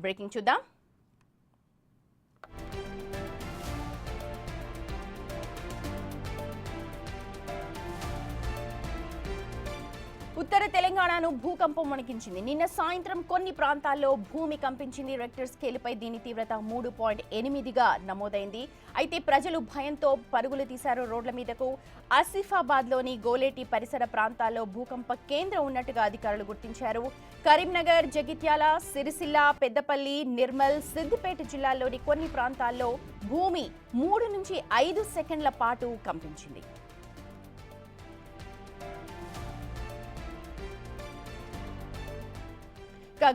Breaking చూద్దాం. ఉత్తర తెలంగాణను భూకంపం వణికించింది. నిన్న సాయంత్రం కొన్ని ప్రాంతాల్లో భూమి కంపించింది. రెక్టర్ స్కేలుపై దీని తీవ్రత 3.8గా నమోదైంది. అయితే ప్రజలు భయంతో పరుగులు తీశారు రోడ్ల మీదకు. ఆసిఫాబాద్లోని గోలేటి పరిసర ప్రాంతాల్లో భూకంప కేంద్రం ఉన్నట్టుగా అధికారులు గుర్తించారు. కరీంనగర్, జగిత్యాల, సిరిసిల్ల, పెద్దపల్లి, నిర్మల్, సిద్దిపేట జిల్లాల్లోని కొన్ని ప్రాంతాల్లో భూమి 3 నుంచి 5 సెకండ్ల పాటు కంపించింది.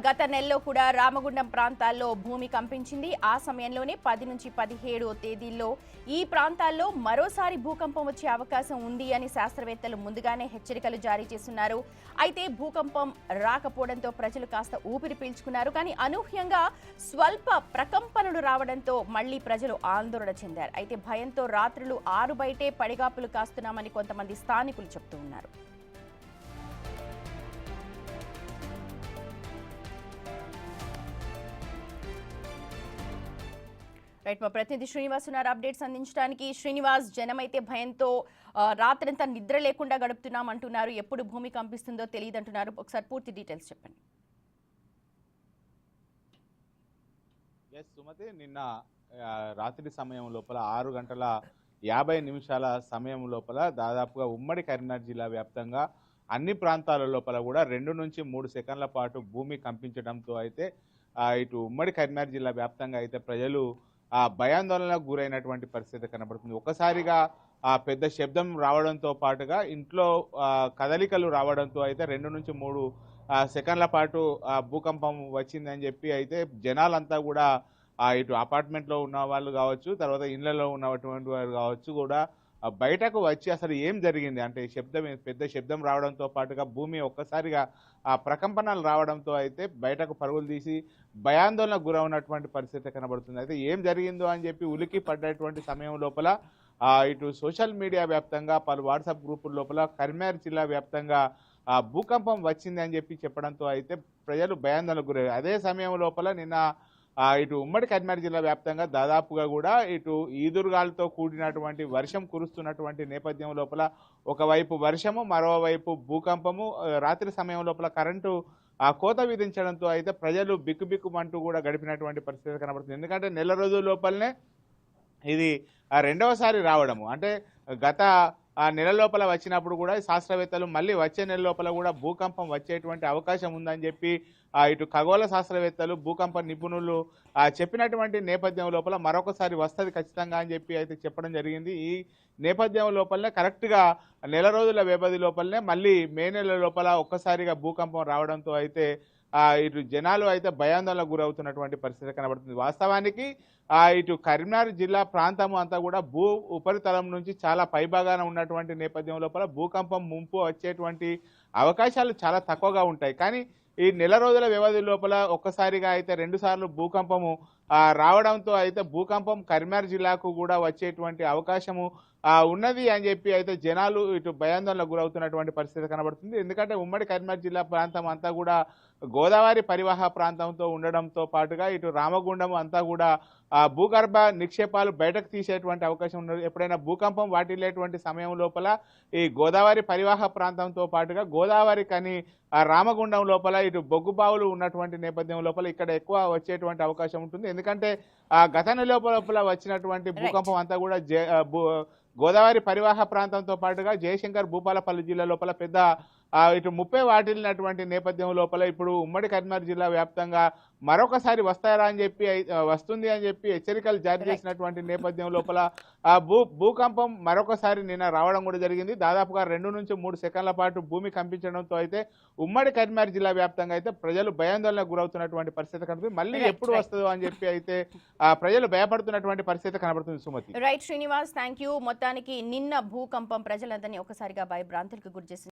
గత నెలలో కూడా రామగుండం ప్రాంతాల్లో భూమి కంపించింది. ఆ సమయంలోనే 10 నుంచి 17 తేదీల్లో ఈ ప్రాంతాల్లో మరోసారి భూకంపం వచ్చే అవకాశం ఉంది అని శాస్త్రవేత్తలు ముందుగానే హెచ్చరికలు జారీ చేస్తున్నారు. అయితే భూకంపం రాకపోవడంతో ప్రజలు కాస్త ఊపిరి పీల్చుకున్నారు. కానీ అనూహ్యంగా స్వల్ప ప్రకంపనలు రావడంతో మళ్లీ ప్రజలు ఆందోళన చెందారు. అయితే భయంతో రాత్రులు 6 బయటే పడిగాపులు కాస్తున్నామని కొంతమంది స్థానికులు చెబుతూ ఉన్నారు. రైట్, మా ప్రతినిధి శ్రీనివాస్ ఉన్నారు అప్డేట్స్ అందించడానికి. శ్రీనివాస్, జనమైతే భయంతో రాత్రంతా నిద్ర లేకుండా గడుపుతున్నాం అంటున్నారు. ఎప్పుడు భూమి కంపిస్తుందో తెలియదు అంటున్నారు. ఒకసారి పూర్తి డీటెయిల్స్ చెప్పండి. సుమతి, నిన్న రాత్రి సమయం లోపల 6:50 సమయం లోపల దాదాపుగా ఉమ్మడి కరీంనగర్ జిల్లా వ్యాప్తంగా అన్ని ప్రాంతాల లోపల కూడా 2 నుంచి 3 సెకండ్ల పాటు భూమి కంపించడంతో అయితే ఇటు ఉమ్మడి కరీంనగర్ జిల్లా వ్యాప్తంగా అయితే ప్రజలు భయాందోళనకు గురైనటువంటి పరిస్థితి కనబడుతుంది. ఒకసారిగా పెద్ద శబ్దం రావడంతో పాటుగా ఇంట్లో కదలికలు రావడంతో అయితే 2 నుంచి 3 సెకండ్ల పాటు భూకంపం వచ్చిందని చెప్పి అయితే జనాలంతా కూడా ఇటు అపార్ట్మెంట్లో ఉన్న వాళ్ళు కావచ్చు, తర్వాత ఇళ్లలో ఉన్నటువంటి వారు కావచ్చు కూడా బయటకు వచ్చి అసలు ఏం జరిగింది అంటే పెద్ద శబ్దం రావడంతో పాటుగా భూమి ఒక్కసారిగా ప్రకంపనలు రావడంతో అయితే బయటకు పరుగులు తీసి భయాందోళనకు గురవున్నటువంటి పరిస్థితి కనబడుతుంది. అయితే ఏం జరిగిందో అని చెప్పి ఉలికి పడ్డటువంటి సమయం లోపల ఇటు సోషల్ మీడియా వ్యాప్తంగా పలు వాట్సాప్ గ్రూపుల లోపల కరీంనగర్ జిల్లా వ్యాప్తంగా భూకంపం వచ్చింది అని చెప్పి చెప్పడంతో అయితే ప్రజలు భయాందోళనకు గురయ్యారు. అదే సమయం లోపల నిన్న ఇటు ఉమ్మడి కరీంనగర్ జిల్లా వ్యాప్తంగా దాదాపుగా కూడా ఇటు ఈదురుగాలతో కూడినటువంటి వర్షం కురుస్తున్నటువంటి నేపథ్యం లోపల ఒకవైపు వర్షము, మరోవైపు భూకంపము, రాత్రి సమయం లోపల కరెంటు కోత విధించడంతో అయితే ప్రజలు బిక్కుబిక్కుమంటూ కూడా గడిపినటువంటి పరిస్థితి కనబడుతుంది. ఎందుకంటే నెల రోజుల లోపలనే ఇది రెండవసారి రావడము. అంటే గత నెల లోపల వచ్చినప్పుడు కూడా శాస్త్రవేత్తలు మళ్ళీ వచ్చే నెల లోపల కూడా భూకంపం వచ్చేటువంటి అవకాశం ఉందని చెప్పి ఇటు ఖగోళ శాస్త్రవేత్తలు, భూకంప నిపుణులు చెప్పినటువంటి నేపథ్యం లోపల మరొకసారి వస్తుంది ఖచ్చితంగా అని చెప్పి అయితే చెప్పడం జరిగింది. ఈ నేపథ్యం లోపలనే కరెక్ట్గా నెల రోజుల వ్యవధి లోపలనే మళ్ళీ మే నెల లోపల ఒక్కసారిగా భూకంపం రావడంతో అయితే ఇటు జనాలు అయితే భయాందోళనకు గురవుతున్నటువంటి పరిస్థితి కనబడుతుంది. వాస్తవానికి ఇటు కరీంనగర్ జిల్లా ప్రాంతం అంతా కూడా భూ ఉపరితలం నుంచి చాలా పైభాగాన ఉన్నటువంటి నేపథ్యం లోపల భూకంపం ముంపు వచ్చేటువంటి అవకాశాలు చాలా తక్కువగా ఉంటాయి. కానీ ఈ నెల రోజుల వ్యవధి లోపల ఒక్కసారిగా అయితే 2 సార్లు భూకంపము రావడంతో అయితే భూకంపం కరీంనగర్ జిల్లాకు కూడా వచ్చేటువంటి అవకాశము ఉన్నది అని చెప్పి అయితే జనాలు ఇటు భయాందోళనకు గురవుతున్నటువంటి పరిస్థితి కనబడుతుంది. ఎందుకంటే ఉమ్మడి కరీంనగర్ జిల్లా ప్రాంతం అంతా కూడా గోదావరి పరివాహ ప్రాంతంతో ఉండడంతో పాటుగా ఇటు రామగుండం అంతా కూడా భూగర్భ నిక్షేపాలు బయటకు తీసేటువంటి అవకాశం ఉన్నది. ఎప్పుడైనా భూకంపం వాటిల్లేటువంటి సమయం లోపల ఈ గోదావరి పరివాహ ప్రాంతంతో పాటుగా గోదావరి కానీ రామగుండం లోపల ఇటు బొగ్గుబావులు ఉన్నటువంటి నేపథ్యం లోపల ఇక్కడ ఎక్కువ వచ్చేటువంటి అవకాశం ఉంటుంది. ఎందుకంటే గత నెల లోపల వచ్చినటువంటి భూకంపం అంతా కూడా గోదావరి పరివాహ ప్రాంతంతో పాటుగా జయశంకర్ భూపాలపల్లి జిల్లా లోపల పెద్ద ఇటు 30 వాటిల్లినటువంటి నేపథ్యం లోపల ఇప్పుడు ఉమ్మడి కరీంనగర్ జిల్లా వ్యాప్తంగా మరొకసారి వస్తుంది అని చెప్పి హెచ్చరికలు జారీ చేసినటువంటి నేపథ్యం లోపల భూకంపం మరొకసారి నిన్న రావడం కూడా జరిగింది. దాదాపుగా 2 నుంచి 3 సెకండ్ల పాటు భూమి కంపించడంతో అయితే ఉమ్మడి కరీంనగర్ జిల్లా వ్యాప్తంగా అయితే ప్రజలు భయాందోళనకు గురవుతున్నటువంటి పరిస్థితి కనబడుతుంది. మళ్ళీ ఎప్పుడు వస్తుందో అని చెప్పి అయితే ప్రజలు భయపడుతున్నటువంటి పరిస్థితి కనబడుతుంది. Sumathi. Right Srinivas, thank you. మొత్తానికి నిన్న భూకంపం ప్రజలందరినీ ఒకసారిగా భయభ్రాంతులకు గురి చేసింది.